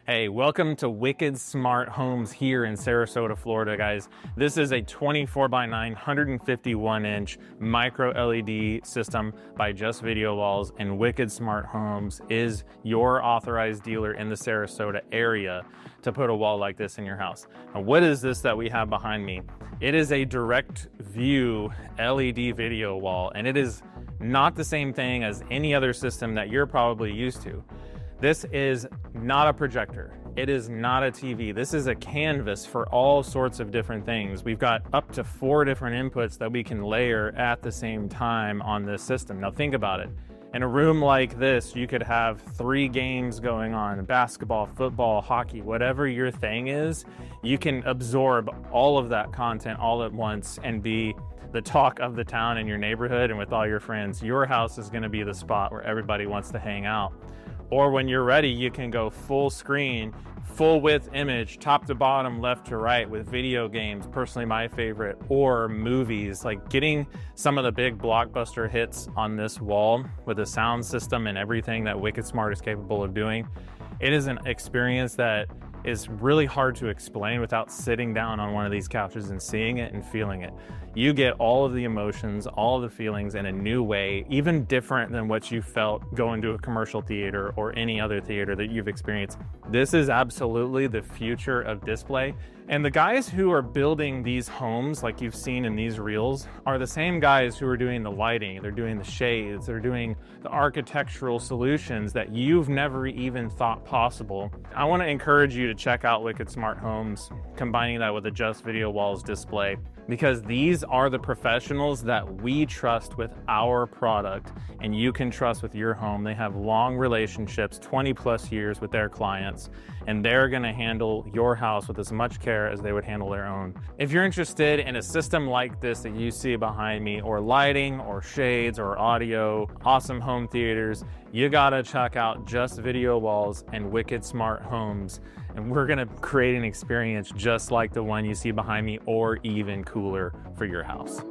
Hey, welcome to Wicked Smart Homes here in Sarasota, Florida, guys. This is a 24x9, 151-inch micro LED system by Just Video Walls, and Wicked Smart Homes is your authorized dealer in the Sarasota area to put a wall like this in your house. Now, what is this that we have behind me? It is a direct view LED video wall, and it is not the same thing as any other system that you're probably used to. This is not a projector. It is not a TV. This is a canvas for all sorts of different things. We've got up to 4 different inputs that we can layer at the same time on this system. Now think about it. In a room like this, you could have 3 games going on: basketball, football, hockey, whatever your thing is. You can absorb all of that content all at once and be the talk of the town in your neighborhood and with all your friends. Your house is going to be the spot where everybody wants to hang out. Or when you're ready, you can go full screen, full width image, top to bottom, left to right, with video games, personally my favorite, or movies. Like getting some of the big blockbuster hits on this wall with the sound system and everything that Wicked Smart is capable of doing. It is an experience that is really hard to explain without sitting down on one of these couches and seeing it and feeling it. You get all of the emotions, all of the feelings in a new way, even different than what you felt going to a commercial theater or any other theater that you've experienced. This is absolutely the future of display. And the guys who are building these homes, like you've seen in these reels, are the same guys who are doing the lighting, they're doing the shades, they're doing the architectural solutions that you've never even thought possible. I want to encourage you to check out Wicked Smart Homes, combining that with a Just Video Walls display, because these are the professionals that we trust with our product and you can trust with your home. They have long relationships, 20+ years with their clients, and they're going to handle your house with as much care as they would handle their own. If you're interested in a system like this that you see behind me, or lighting, or shades, or audio, awesome home theaters, you gotta check out Just Video Walls and Wicked Smart Homes. And we're gonna create an experience just like the one you see behind me, or even cooler, for your house.